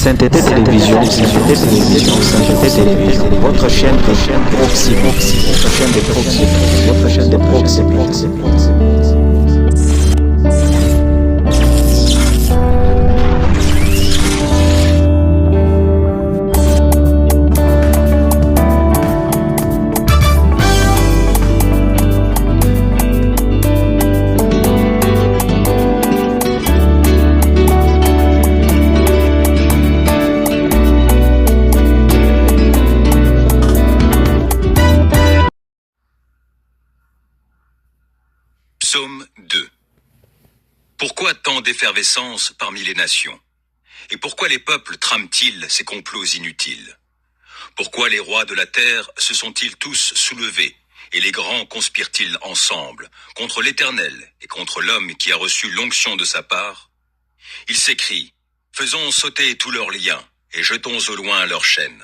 Sainteté Télévision, votre chaîne de proximité, votre chaîne de proximité, votre chaîne de proximité. Psaume 2. Pourquoi tant d'effervescence parmi les nations? Et pourquoi les peuples trament-ils ces complots inutiles? Pourquoi les rois de la terre se sont-ils tous soulevés, et les grands conspirent-ils ensemble, contre l'Éternel et contre l'homme qui a reçu l'onction de sa part? Ils s'écrient, faisons sauter tous leurs liens, et jetons au loin leurs chaînes.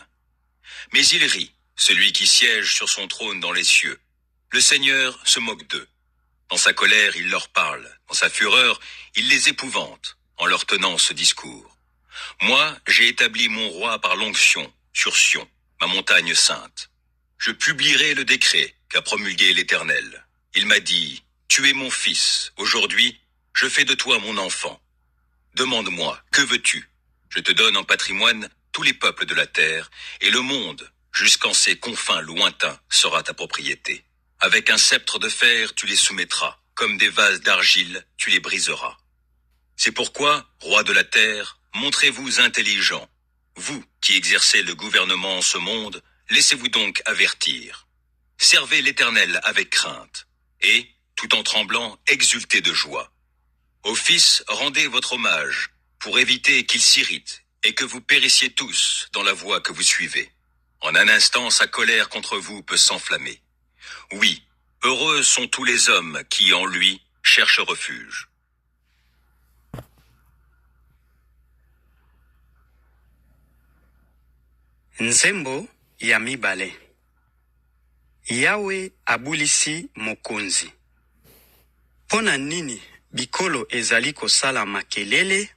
Mais il rit, celui qui siège sur son trône dans les cieux. Le Seigneur se moque d'eux. Dans sa colère, il leur parle. Dans sa fureur, il les épouvante, en leur tenant ce discours. Moi, j'ai établi mon roi par l'onction, sur Sion, ma montagne sainte. Je publierai le décret qu'a promulgué l'Éternel. Il m'a dit, tu es mon fils, aujourd'hui, je fais de toi mon enfant. Demande-moi, que veux-tu? Je te donne en patrimoine tous les peuples de la terre, et le monde, jusqu'en ses confins lointains, sera ta propriété. Avec un sceptre de fer, tu les soumettras. Comme des vases d'argile, tu les briseras. C'est pourquoi, roi de la terre, montrez-vous intelligents. Vous, qui exercez le gouvernement en ce monde, laissez-vous donc avertir. Servez l'Éternel avec crainte. Et, tout en tremblant, exultez de joie. Au Fils, rendez votre hommage, pour éviter qu'il s'irrite, et que vous périssiez tous dans la voie que vous suivez. En un instant, sa colère contre vous peut s'enflammer. Oui, heureux sont tous les hommes qui, en lui, cherchent refuge. Nzembo ya mibale. Yawe abulisi mokonzi. Pona nini bikolo ezali kosala makelele,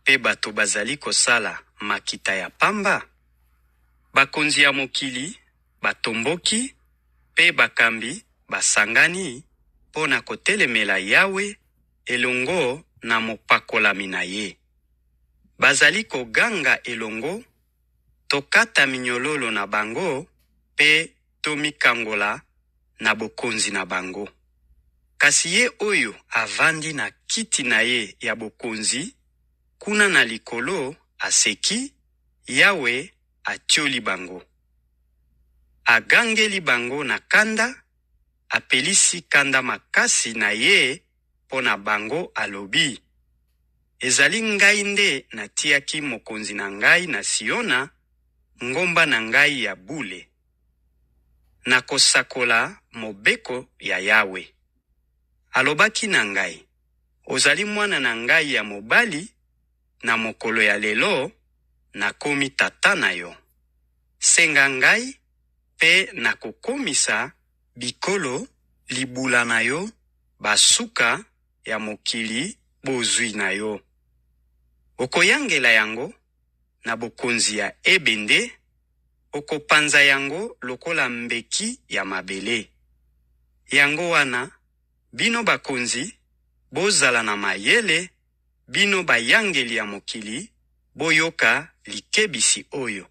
pe bato bazali kosala makita ya pamba? Bakonzi ya mokili, batomboki, pe bakambi basangani pona kotelemela Yawe elongo na mopakolami na ye. Bazali koganga elongo, tokata minyololo na bango, pe tomikangola na bokonzi na bango. Kasi ye oyo avandi na kiti na ye ya bokonzi, kuna na likolo aseki, Yawe atioli bango. Agangeli bango na kanda, apelisi kanda makasi na ye pona bango alobi. Ezali ngai nde natiaki mokonzi na ngai na Siona, ngomba na ngai ya bule. Nakosakola mobeko ya Yawe. Alobaki na ngai, ozali mwana na ngai ya mobali, na mokolo ya lelo, nakomi tata na yo. Senga ngai, pe nakokomisa bikolo libula na yo, basuka ya mokili bozwi na yo. Okoyangela yango na bokonzi ya ebende, okopanza yango lokola mbeki ya mabele. Yango wana, bino bakonzi, bozala na mayele, bino bayangeli ya mokili, boyoka likebisi oyo.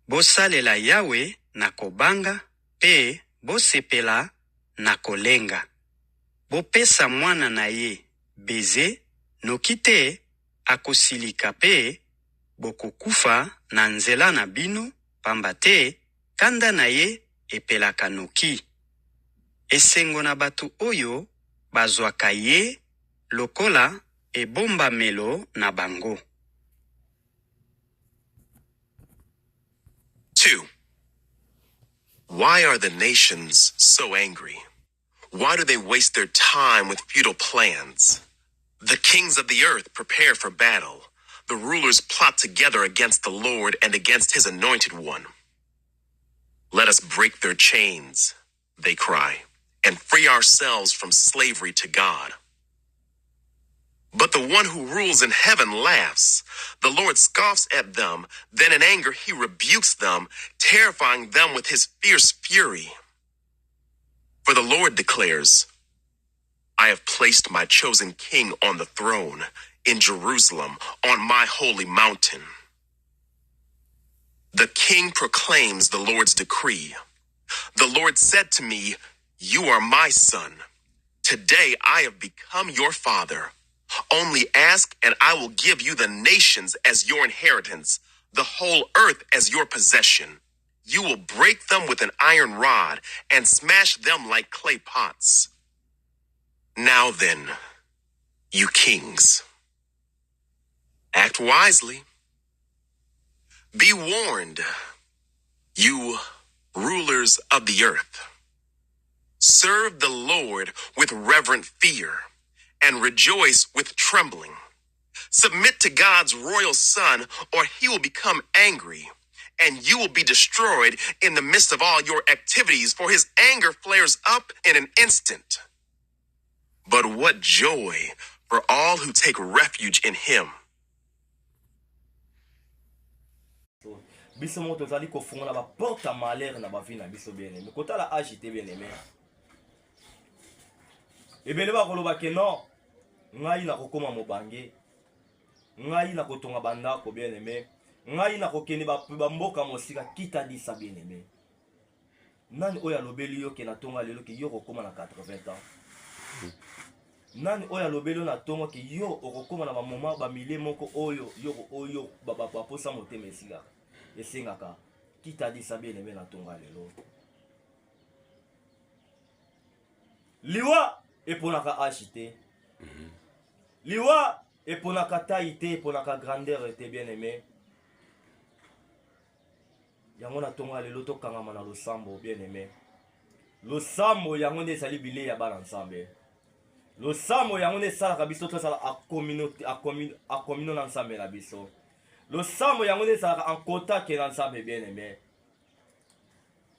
Bosalela Yawe na kobanga, pe bosepela na kolenga. Bopesa mwana na ye beze, nokite akosilika pe, bokokufa na nzela na bino, pamba te kanda na ye epelaka noki. Esengo na batu oyo bazwaka ye lokola ebomba melo na bango. 2. Why are the nations so angry? Why do they waste their time with futile plans? The kings of the earth prepare for battle. The rulers plot together against the Lord and against his anointed one. Let us break their chains, they cry, and free ourselves from slavery to God. But the one who rules in heaven laughs. The Lord scoffs at them. Then in anger he rebukes them, terrifying them with his fierce fury. For the Lord declares, I have placed my chosen king on the throne in Jerusalem, on my holy mountain. The king proclaims the Lord's decree. The Lord said to me, you are my son. Today I have become your father. Only ask and I will give you the nations as your inheritance, the whole earth as your possession. You will break them with an iron rod and smash them like clay pots. Now then, you kings, act wisely. Be warned, you rulers of the earth. Serve the Lord with reverent fear and rejoice with trembling. Submit to God's royal son, or he will become angry, and you will be destroyed in the midst of all your activities, for his anger flares up in an instant. But what joy for all who take refuge in him. Biso mo tozali kofungola ba porte à malheur na ba vie na biso bien aimé. Kota la agité bien aimé. Ebele ba koloba ke non. Ngai na kokoma mobange. Ngai na kotonga bandako bien aimé. Ngai na kokeni ba mboka mosika kita disa bien aimé. Nani oya lobeli yo ke na tonga lelo ke yo kokoma na 80 ans. Nani oya lobelo na tongo ki yo okokoma na ba moment ba mille moko oyo ba posa motema esika esengaka kita disa bien aimé na tonga lelo. Liwa eponaka agité. Liwa eponaka taille eponaka grandeur te bien aimé. Yango na tonga lelo tokangama na losambo bien aimé. Losambo yango nde sali bile ya bana ensemble. Losambo yango nde sala biso to sala a communauté a communauté na ensemble na biso. Losambo yango nde sala en contact na ensemble bien aimé.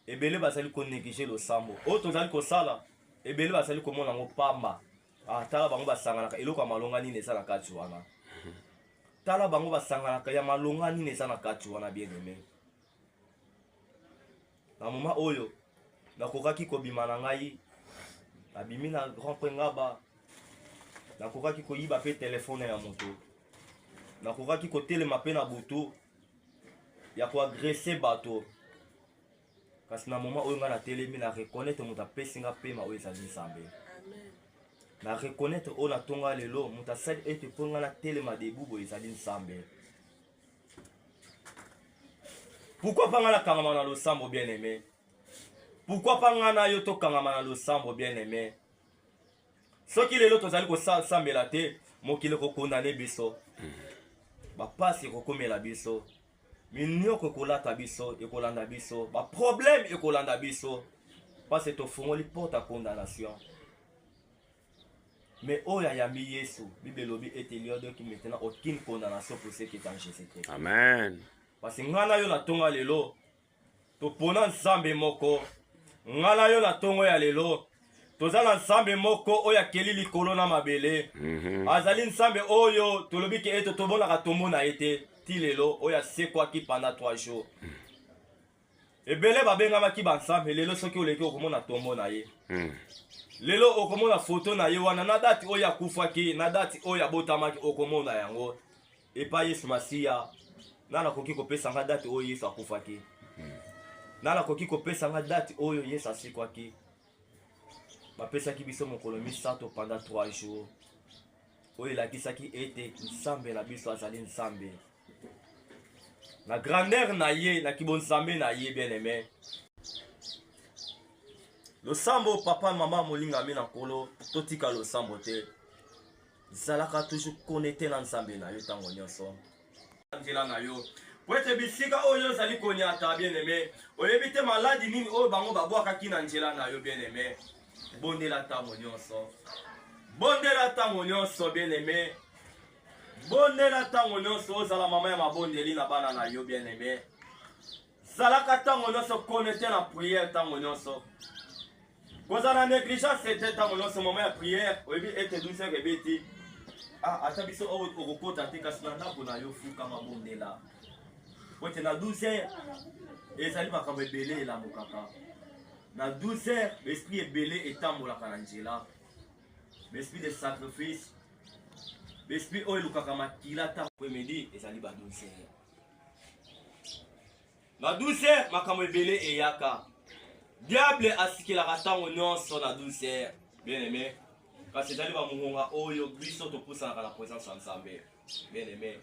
Ebele basali ko négliger losambo. O tozali ko sala ebele basali ko mona ngo pamba. Ah tala bango basangana eloko ya malonga nini esa na kati wana. Tala bango basangana ya malonga nini esa na kati wana bien aimé. Na moma oyo nakokaki kobima na ngai abimi na grand point ngaba nakokaki koyiba pe telefone ya moto nakokaki kotelema pe na butu ya koagresser bato kasi na moma oyo nga na telemi na reconnaître moto apesi nga pema oyo ezali nzambe na reconnaître oyo na tonga lelo moto asali ete mpo nga na telema debu boyo ezali nzambe. Pourquoi pas la kangama na losambo bien aimé? Pourquoi pas ngana yo to kangama na losambo bien aimé? Soki lelo tozali ko sambela te mokile ko condamner biso. Ba pasi ko komela biso. Minyo ko kolata biso e kolanda biso. Ba problème e kolanda biso. Parce que to fongoli porte à condamnation. Mais oya yambi Yesu, Bible lobi ete liodo qui maintenant aucune condamnation pour ceux qui sont en Jésus-Christ. Amen. Parce que ngana yo na tonga lelo to pona nzambe moko ngana yo na tongo ya lelo tozala nzambe moko oya keli likolo na mabele azali nzambe oyo tolobi ke eto tobona ka tomona ete ti lelo oya sekwaki pendant 3 jours ebele babenga ki ba nzambe lelo soki oleki okomona tombo na ye lelo okomona photo na ye wana na date oya kufaki na date oya botamaki okomona yango epa Yesu Masiya nana koki kopesa nga date oyo Yesu akufaki. Nana koki kopesa nga date oyo Yesu asikwaki. Bapesaki biso mokolo misato pendant 3 jours. Oyo elakisaki ete nzambe na biso azali nzambe. Na grandeur na ye, na kibonzambe na ye bien aimé. Losambo papa mama molingami na nkolo totika losambo te. Zalaka toujours connecté na nzambe na yo tango nyonso. Nzela na yo po ete bisika oyo zali konyata bien aimé oyebi te maladi nini oyo bango babwakaki na nzela na yo bien aimé bondela ntango nyonso bien aimé bondela ntango nyonso ozala mama ya mabondeli na bana na yo bien aimé zalaka ntango nyonso connecté na prière ntango nyonso kozala na négligence ete ntango nyonso mama ya prière oyebi ete douceur ebeti ata biso okokota te kasi na ndako na yo fuka mabondela po ete na 12h ezali makambo ebele elamukaka na 12h esprit ebele etambolaka na nzela esprit de sacrifice esprit oyo elukaka makila ta midi ezali ba 12h na 12h makambo ebele eyaka diable asikelaka ntango nyonso na 12h bien aimé kasi ezali bamongonga oyo biso topusanaka na présence ya nzambe bien aimé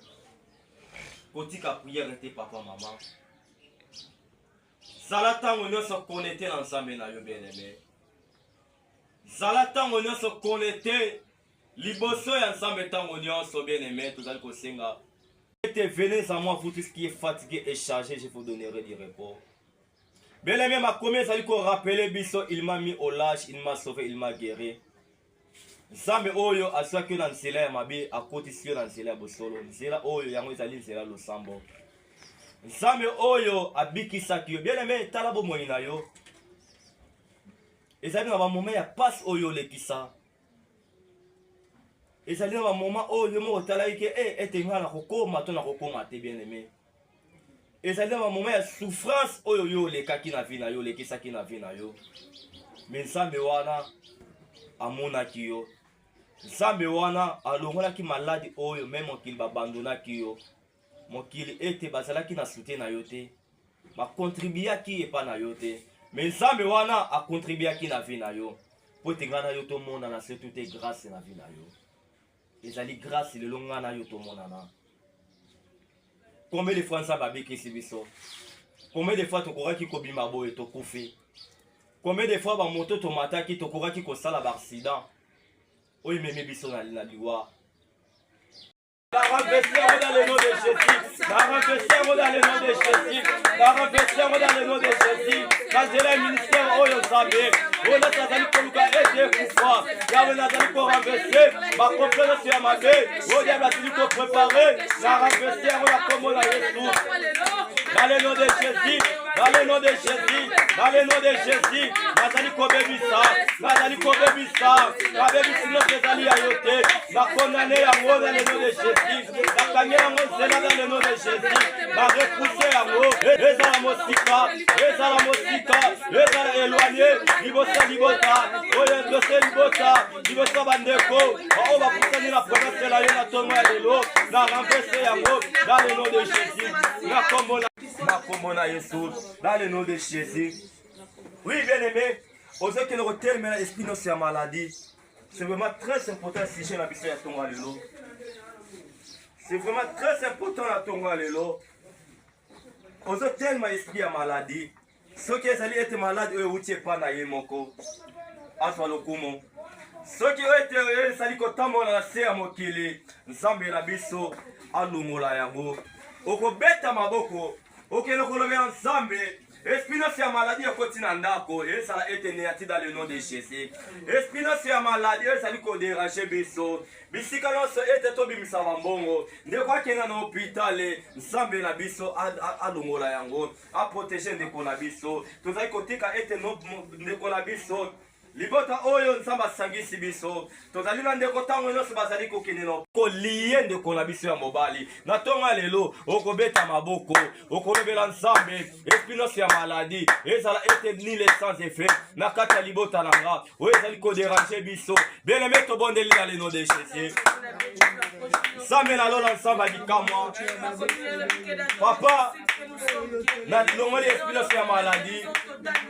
kotika priere te papa mama zala ntango nyonso connecte na nzambe na yo bien aimé zala ntango nyonso connecte liboso ya nzambe ntango nyonso bien aimé tozali kosenga ete venez à moi vous tous qui est fatigué et chargé je vous donnerai du repos. Bien aimé, ma commune, ça dit qu'on rappelle biso, il m'a mis au large, il m'a sauvé, il m'a guéri. Nzambe oyo aswa que dans nzela ya mabe akoti sio na nzela ya bosolo nzela oyo yango ezali nzela losambo. Nzambe oyo abikisaki yo bien aimé tala bomoi na yo. Ezali na ba moment ya passe oyo lekisa. Ezali na ba moment oyo mo tala ike ete ngala kokoma to na kokoma te bien aimé. Ezali na ba moment ya souffrance oyo yo lekaki na vie na yo lekisaki na vie na yo. Mais Nzambe wana amonaki yo. Nzambe wana alongolaki maladi oyo même mokili babandonaki yo. Mokili ete bazalaki na soutien na yo te. Bakontribuaki epa na yo te. Mais Nzambe wana akontribuaki na vie na yo. Po te ngana yo tomona na surtout te grâce na vie na yo. Ezali grâce lelo ngana yo tomona na. Combien de fois Nzambe abikisi biso? Combien de fois tokoraki kobima boye tokufi? Combien de fois ba moto tomataki tokoraki kosala ba accident? Oyo meme biso na liwa. La renverseur dans le nom de Jésus. La renverseur dans le nom de Jésus. La renverseur dans le nom de Jésus. Quand j'ai le ministère oyo Nzambe, on a tazali koluka ete kufa. Yawe nazali ko renverser, ma confiance ya mabe. O diable azali ko préparer la renverseur la kombo na Yesu. Dans le nom de Jésus. Dans le nom de Jésus, dans le nom de Jésus, nazali kobebisa, nazali kobebisa, kabebisi notre ezali ya yote, na condamné yango dans le nom de Jésus, na kangi yango zela dans le nom de Jésus, na repousser yango, ezala mosika, ezala éloigné, libosa libota, oyo dose libota, libosa bandeko, oyo bapusani na province na yo na tongo ya lelo, na renverser yango dans le nom de Jésus, na kombo na Makomona Yesu, dans le nom de Jésus. Oui, bien aimé, osez que le terme la esprit de sa maladie. C'est vraiment très important si j'ai la mission à ton allélo. C'est vraiment très important à ton allélo. Osez tellement esprit à maladie. Ceux qui allaient être malades, eux, ou pas naïe moko. Aswa le kumo. Ceux qui ont été sali kotamo na se à mokili. Nzambe na biso alungola yango. Okobeta maboko. Okelo kolobela Nzambe espinose ya maladie ekoti na ndako ezala ete neati dans le nom de Jésus. Espinose ya maladie ezali kodéranger biso bisika nyonso ete tobimisa bambongo ndeko akenda na hôpital Nzambe na biso alongola yango aprotéger ndeko na biso tozali kotika ete ndeko na biso libota oyo Nzambe asangisi biso tozali na ndeko ntango nyonso bazali kokende na kolie ndeko na biso ya mobali na ntongo lelo okobeta maboko okolobela Nzambe esprit nyonso ya maladi ezala ete ni le sans effet na kati ya libota na nga oyo ezali kodéranger biso bien aimé tobondeli na le nom de Jésus. Nzambe nalola Nzambe alikamwa papa na longoli esprit nyonso ya maladi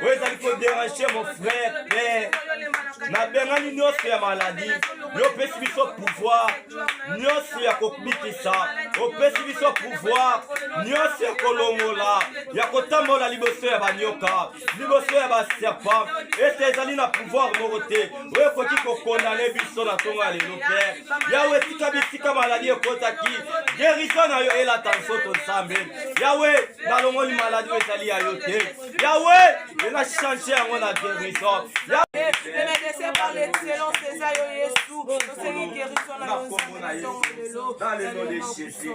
oyo ezali kodéranger mon frère père na bengani nyonso ya maladi yo pesi biso pouvoir nyonso ya kobikisa opesi biso pouvoir nyonso ya kolongola ya kotambola liboso ya banyoka liboso ya baserpent ete ezali na pouvoir moko te oyo ekoki kokondane biso na ntongo ya lelo pere yawe tika bisika maladi ekotaki guérison na yo elata nzoto Nzambe yawe nalongoli maladi oyo ezali ya yo te yawe ena change yango na guérison par l'excellence des aïeux Yesu, nous sommes guérissons dans le nom de Jésus.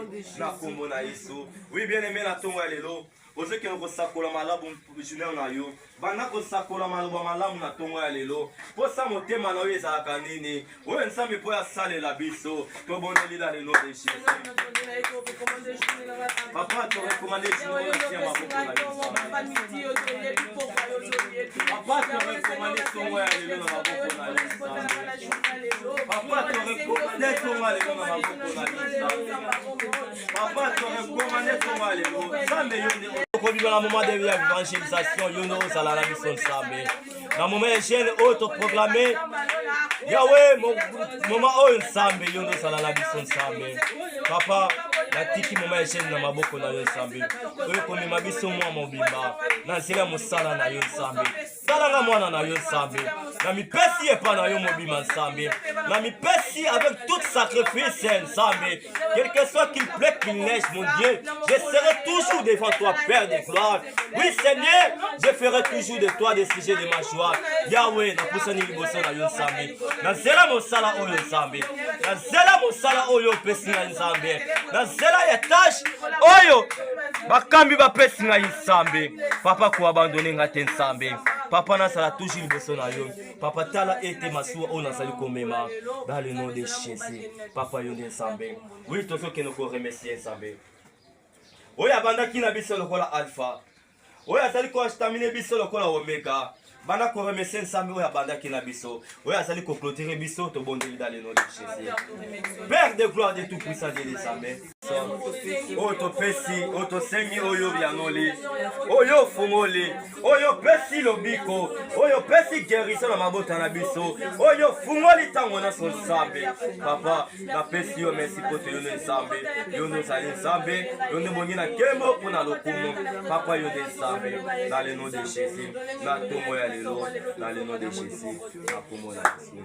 Oui, bien aimé, la tongue à l'élo. ozo ke ko sakola malabu journée na yo bana ko sakola malamu na tongo ya lelo po sa motema na yo ezalaka nini oyo nsambi po ya salela biso tobondeli na lelo de Jésus papa to recommandé journée ya maboko na yo papa to recommandé tongo ya lelo na maboko na yo papa to recommandé tongo ya lelo na maboko na yo papa to recommandé tongo ya lelo nsambe yo dans le moment de l'évangélisation, nous allons à la mission de Samé. Dans le moment de jeune, auto proclamé, Yahweh, moment où Samé, nous allons à la mission de Samé. Papa, la tiki moment de jeune, dans ma bouche, nous allons à Samé. Eux, comme ma mission, moi, mon bimba, dans le mon sala, nous allons à Samé. Salanga moi, nous allons à Samé. Dans mes pessi et pas dans mon bimba, Samé. Dans mes pessi avec tout sacrifice, Samé. Quel que soit qu'il plaît, qu'il neige, mon Dieu, je serai toujours devant toi, Père de gloire. Oui, Seigneur, je ferai toujours de toi des sujets de ma joie. Yahweh, na poussani liboso na yo Nzambe. Na zela mosala oyo Nzambe. Na zela mosala oyo pesi na Nzambe. Na zela ya tâche oyo bakambi ba pesi na Nzambe. Papa ko abandonner ngate Nzambe. Papa na sala toujours liboso na yo. Papa tala ete masuwa oyo nasali komema dans le nom de Jésus. Papa yo Nzambe. Oui, tozo ke noko remercier Nzambe. Oyo abandaki na biso lokola alpha. Oyo azali ko stamine biso lokola omega. Bana ko remercier Nzambe oyo abandaki na biso. Oyo azali ko clôturer biso to bondeli dans le nom de Jésus. Père de gloire de tout puissant Dieu des armées. Oyo pesi, oyo sengi oyo bianoli. Oyo fungoli. Oyo pesi lobiko. Oyo pesi guérison na mabota na biso. Oyo fungoli tango na son Nzambe. Papa, na pesi yo merci pour te donner Nzambe. Yo nous allons Nzambe. Yo nous bongi na kembo pour na lokumo. Papa yo de Nzambe. Dans le nom de Jésus. Na tomo ya dans le nom de Jésus. Na tomo ya Jésus.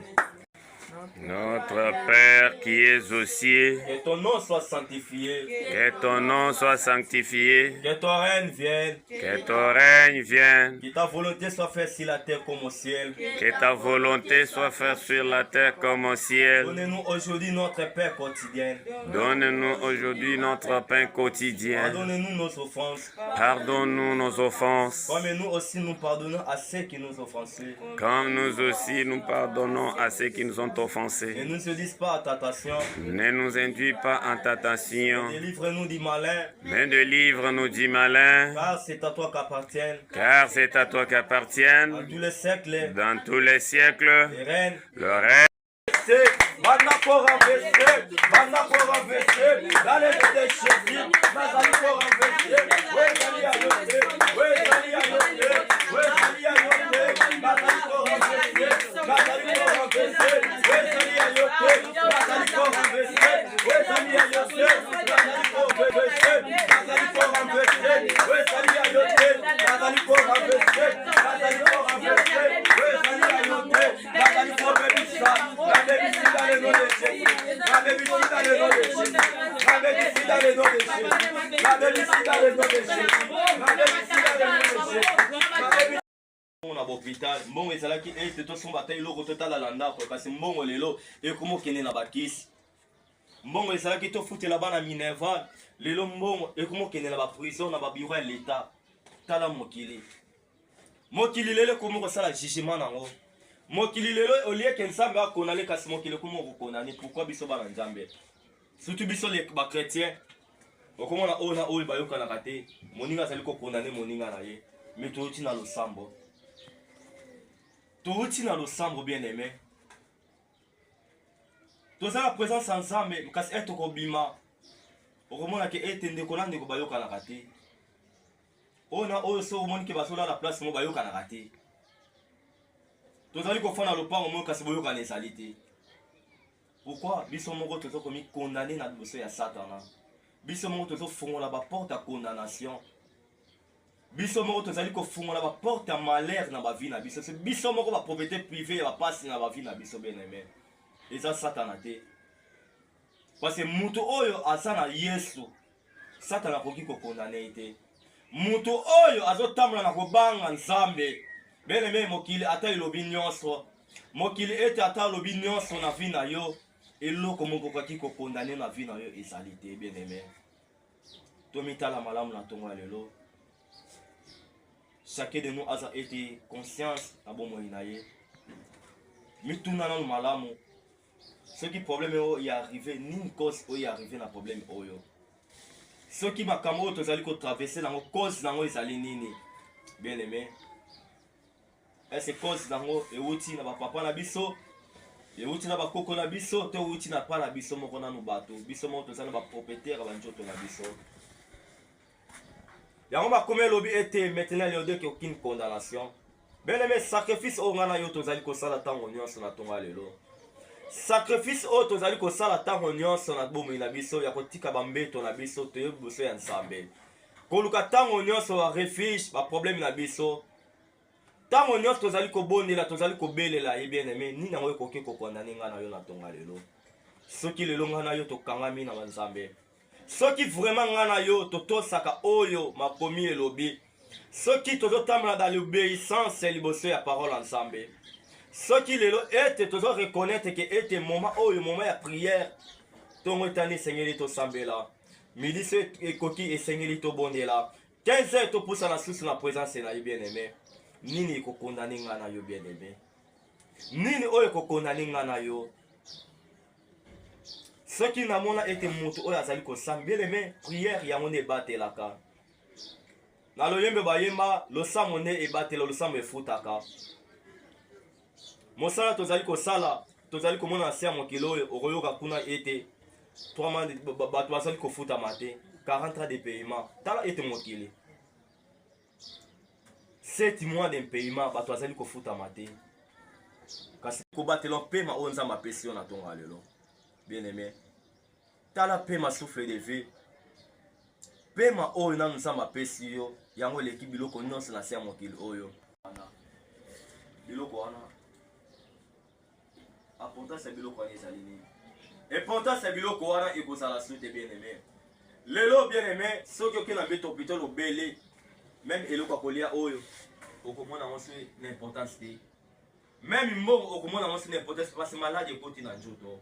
Notre Père qui es aux cieux, que ton nom soit sanctifié, que ton nom soit sanctifié, que ton règne vienne, que ton règne vienne, que ta volonté soit faite sur la terre comme au ciel, que ta volonté soit faite sur la terre comme au ciel. Donne-nous aujourd'hui notre pain quotidien. Donne-nous aujourd'hui notre pain quotidien. Pardonne-nous nos offenses. Pardonne-nous nos offenses. Comme nous aussi nous pardonnons à ceux qui nous offensent. Comme nous aussi nous pardonnons à ceux qui nous ont offensés. Ne nous induis pas à tentation. Ne nous induis pas en tentation. Délivre-nous du malin. Mais délivre-nous du malin. Car c'est à toi qu'appartiennent. Car c'est à toi qu'appartiennent. Dans tous les siècles. Dans tous les siècles. Le règne. Le règne. Bana pour renverser, dans les noms de Jésus, Nazali pour renverser, oui, Zali à yoté, oui, Zali à yoté, oui, Zali à yoté, Nazali pour renverser, Nazali pour renverser, oui, Zali à yoté, Nazali pour renverser, oui, Zali à yoté, Nazali pour renverser, Nazali pour renverser, oui, Zali à yoté, Nazali pour renverser, Nazali pour renverser, oui, Zali à yoté, Nazali pour na bopital mbongo ezalaki ete tosombata eloko totala ndako kasi mbongo lelo ekoma okende na bakisi mbongo ezalaki tofutela bana minerval lelo mbongo ekoma okende na baprison na babiro ya leta tala mokili lelo ekoma kosala jugement nango mokili lelo olieke Nzambe akonale kasi mokili ekoma okokonani pourquoi biso bana Nzambe surtout biso bakretien okomona oyo na oyo bayokanaka te moninga azali kokondane moninga na ye mais touti na losambo bien aimé toza na présence ya Nzambe kasi ete okobima okomona ke ete ndeko na ndeko bayokanaka te oyo na oyo so omoni ke bazolala place mo bayokanaka te tozali kofanda lopango moko kasi boyokana ezali te pourquoi biso moko tozokomi condamné na liboso ya satana biso moko tozofungola baporte ya condamnation biso moko tozali kofungola baporte ya malheur na bavi na biso biso moko bapropriété privé ya bapasi na bavi na biso bien-aimé eza satana te parce mutu oyo aza na Yesu satana akoki kokondane te mutu oyo azotambola na kobanga Nzambe bien-aimé mokili ata elobi nyonso mokili ete ata lobi nyonso na vi na yo eloko moko okaki kokondane na vi na yo ezali te bien-aimé tomitala malamu na ntongo ya lelo chacun de nous a été conscience à bon moyen. Mais tout n'a pas malamu. Ce qui problème est arrivé, ni une cause est arrivé na problème oyo. Ce qui m'a camé tous allez traverser dans cause dans les alinini. Bien aimé. Et ces causes dans et outil na papa na biso. Et outil na ba koko na biso, te outil na pas na biso moko na no bato. Biso mo tous na ba propriétaire ba njoto na biso. Ya on va comme lobby était maintenant il y a aucune condamnation. Bien aimé, sacrifice au ngana yo tous allez ko sala tango nyonso na tonga lelo. Sacrifice au tous allez ko sala tango nyonso na bomo na biso ya kotika ba mbeto na biso te boso ya nsambe. Ko luka tango nyonso wa refuge ba problème na biso. Tango nyonso tozali kobondela tozali kobelela ye bien aimé ni nango ekoki kokondana ngana yo na tonga lelo. Soki lelo ngana yo tokangami na banzambe. Soki vraiment ngana yo totosaka oyo makomi elobi. Soki tozotambola dans l'obéissance liboso ya parole ensemble. Soki lelo ete tozo reconnaître que ete moment oyo moment ya prière tongo etani sengeli to sambela. Midi se ekoki esengeli to bondela. 15 heures to poussa na sous na présence na bien aimé. Nini ekokondana ngana yo bien aimé. Nini oyo ekokondana ngana yo. Ce qui n'a pas été monté au azali ko sambele mais prière ya mone batelaka. Na lo yembe bayemba lo samone e batela lo sambe futaka. Mosala tozali ko sala, tozali ko mona sia mokilo oyoka kuna ete 3 mois de bato bazali ko futa mate, 40 ans de paiement. Tala ete mokili. 7 mois de paiement bato bazali ko futa mate. Kasi ko batela paiement onza ma pesio na tonga lelo. Bien aimé. Tala paiement souffle de vie. Paiement oyo na nzamba pesi yo yango leki biloko nyonso na sia mokili oyo. Biloko wana. Importance ya biloko wana ezali nini? Importance ya biloko wana ekozala soute bien aimé. Lelo bien aimé, soki okena beto hôpital obele, même eloko kolia oyo okomona onse n'importance te. Même mbongo okomona onse n'importance parce que malade ekoti na njoto.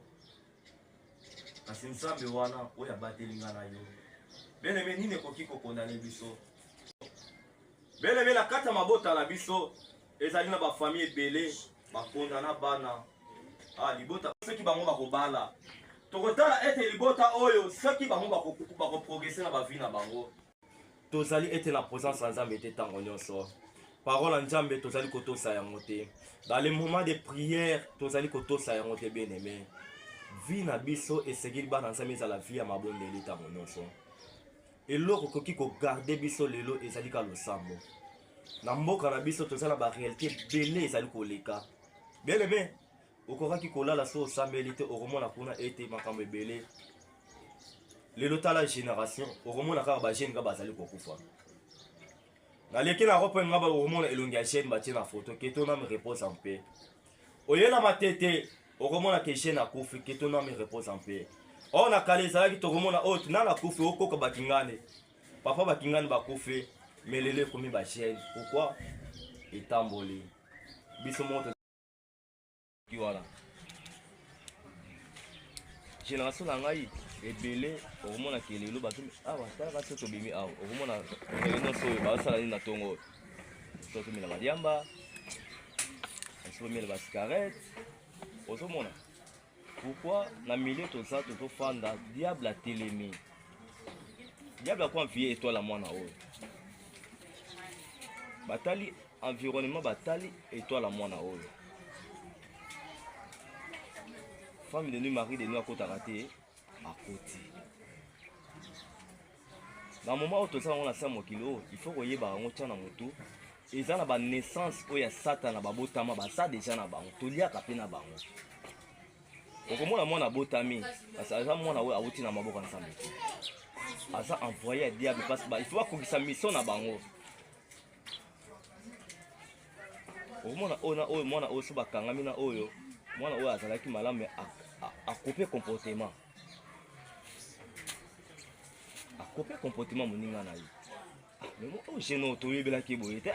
Kasi nzambe wana oyo abateli ngana yo. Bien aimé nini ekoki kokondana biso. Bien aimé la kata mabota na biso ezali na ba famille ebele bakondana bana. Ah libota soki bango bakobala. Tokotala ete libota oyo soki bango bakoprogresser na ba vie na bango. Tozali ete la présence ya Nzambe ete tango nyonso. Parole ya Nzambe tozali kotosa yango te. Dans les moments de prière tozali kotosa yango te bien aimé. Vie na biso esengeli bana Nzambe ezala vie ya mabondeli tango nyonso. Eloko koki ko garder biso lelo ezali ka losambo. Na mboka na biso tozala ba réalité belé ezali koleka. Bien aimé, okoraki kolala so osambeli te okomona kuna ete makambo ebele. Lelo tala génération okomona kaka ba jeune ka bazali kokufa. Na leki na rope ngaba okomona elongi ya jeune batie na photo keto na me repose en paix. Oyela matete okomona ke jeune akufi keto na me repose en paix. On a calé ça qui te remonte autre na la kufi oko bakingane. Papa bakingane bakufi mais lele komi ba chaîne. Pourquoi? Etamboli. Biso monte ki wala. Génération na ngai ebele okomona ke lelo bato awa tala soto bimi awa okomona réunion so ba sala ni na tongo. Soto mina badiamba. Soto mina ba cigarette. Osomona. Pourquoi na milieu tout ça tout fanda diable a télémi. Diable a quoi vie étoile à moi na haut. Batali environnement batali étoile à moi na haut. Femme de nuit mari de nuit à côté raté à côté. Dans le moment où tout ça on a 5 kilo, il faut que ba on tient na moto. Et ça na ba naissance où ya satan na ba botama ba ça déjà na ba on tolia ka pe na ba. Okomona mwana botami parce que aza mwana we awuti na maboko ensemble. Aza envoyé à diable parce que il faut que sa mission na bango. Okomona ona oyo mwana oyo so bakangami na oyo mwana oyo azalaki malamu a couper comportement. A couper comportement moninga na ye. Mais moi je no to yebela ki boye te.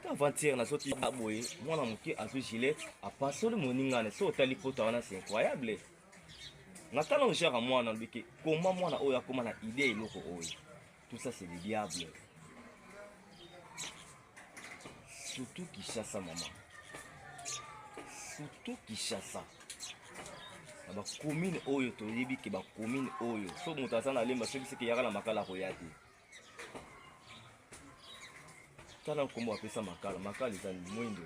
Avant-hier na sorti aboye mwana moke azu gilet a passé le moninga na so tali poto wana c'est incroyable. Natala ngera mwana biki comment mwana oyo akoma na idée eloko oyo. Tout ça c'est le diable. surtout Kinshasa mama, surtout Kinshasa. Na ba commune oyo toyebi ke ba commune oyo so moto aza na lemba soki seke yaka na makala koya te. Tala nkombo apesa makala, makala eza mwindo.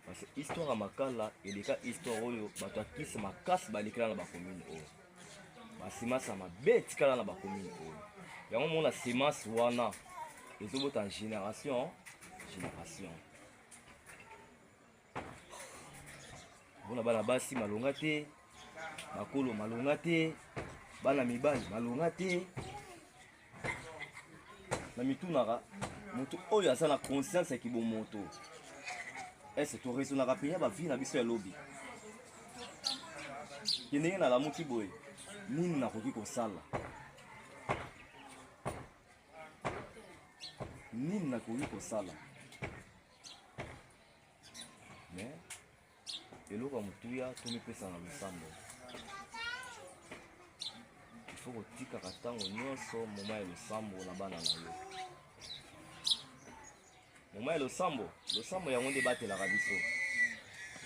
Parce que histoire ya makala eleka histoire oyo bato ya kisi makasi balekela na ba commune oyo. Basemasa mabe etikala na ba commune oyo. Yango mona semence wana ezobota génération génération. Bona bana basi malonga te, bakolo malonga te, bana mibali malonga te. Na mitunaka moto oyo aza na conscience ya kibomoto. Est-ce que tu raisonnera penya ba vie na biso ya lobi? Ndenge na lamuki boye, nini nakoki kosala? Nini nakoki kosala? Mais eloko mutuya tomipesa na lusambo. Il faut kotika katango nyonso moma ya lusambo na bana na yo. Moma ya lusambo yango nde batelaka biso.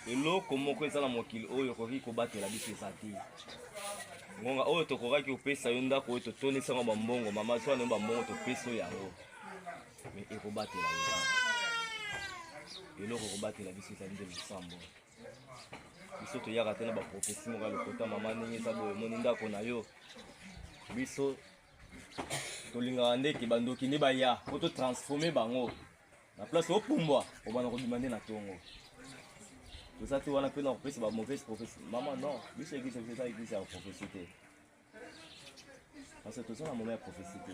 Eloko moko eza na mokili oyo koki kobatela biso eza te. Ngonga oyo tokokaki kopesa yo ndako oyo totonisanga bambongo mama so na bambongo topesa yango. Mais ekobatela yo. Eloko kobatela biso eza nde lusambo. Biso toyaka te na baprofesi moko ya lokota mama ndenge eza boye moni ndako na yo. Biso tolingaka ndeke bandoki nde baya po totransforme bango na place opumbwa obana kobima nde na tongo. Toza te wana mpe na kopesa ba mauvaise prophétie. Mama non, biso église eza église ya prophétie te. Parce que toza na moment ya prophétie te.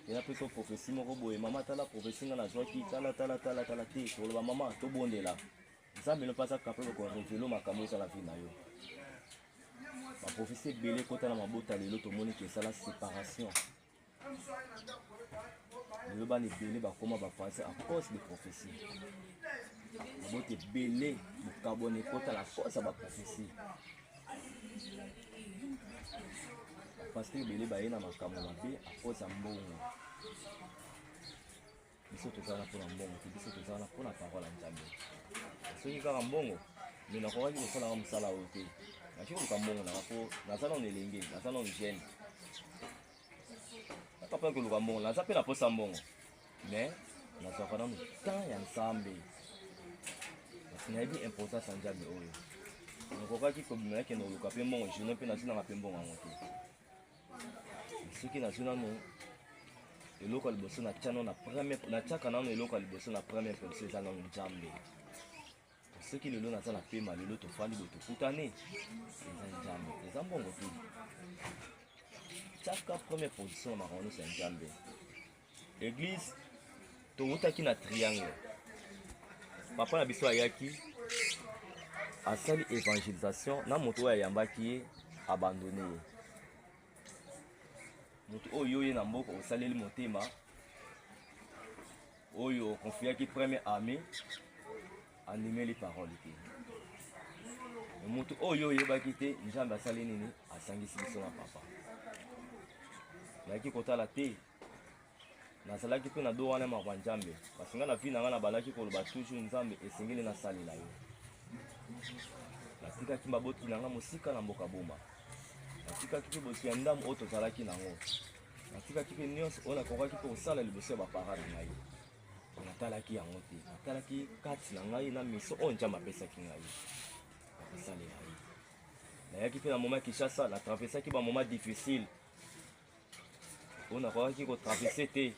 Et na peso prophétie moko boye mama tala prophétie nga nazwaki tala te toloba mama tobondela. Nzambe no pasa capable ko révéler makambo sur la vie na yo. Ma prophétie ebele kota na mabota lelo tomoni ke sala séparation. Le ban ebele bakoma bafanse à cause de prophétie. Mabota ebele bokabone kota la cause ya baprophétie. Parce que ebele baye na makambo mabe à cause ya mbongo. Biso tozala mpona mbongo te, biso tozala mpona parole ya Nzambe. Soki kaka mbongo me nakokaki kosalanga mosala oyo te. Naki koluka mbongo nanga mpo naza nano elenge, naza nano jeune. Naka mpe koluka mbongo, naza mpe na posa mbongo. Mais nazwaka nano temps ya Nzambe. Kasi nayebi importance ya Nzambe oyo. Nakokaki kobima nakende koluka mpe mbongo journée mpe nazwi nanga mpe mbongo yango te. Soki nazwi nano eloko ya liboso natiaka nano eloko ya liboso na première position eza nano Nzambe. Soki lelo naza na pema lelo tofandi boye tokutane eza Nzambe eza mbongo te. Tiaka première position na makambo nyonso ya Nzambe. Église towutaki na triangle. Papa na biso ayaki asali évangélisation na moto oyo ayambaki ye abandonné ye. Moto oyo ye na mboka osaleli motema oyo okonfiaki première armée andimeli parole te. Moto oyo oyebaki te Nzambe asali nini asangisi biso na papa. Nayaki kotala te nazalaki mpe na do wana makambo ya Nzambe kasi nga na vi na nga nabalaki koloba toujours Nzambe esengeli nasalela yo. Natikaki maboti na nga mosika na mboka boma. Natikaki mpe bosi ya ndambo oyo tozalaki nango. Natikaki mpe nyonso oyo nakokaki mpe kosala liboso ya bapara na ngai. Natalaki yango te. Natalaki kati na ngai na miso oyo Nzambe apesaki ngai. Nakosalela ye. Nayaki mpe na moment ya Kinshasa natraversaki ba moment difficile. Oyo nakokaki kotraverse te.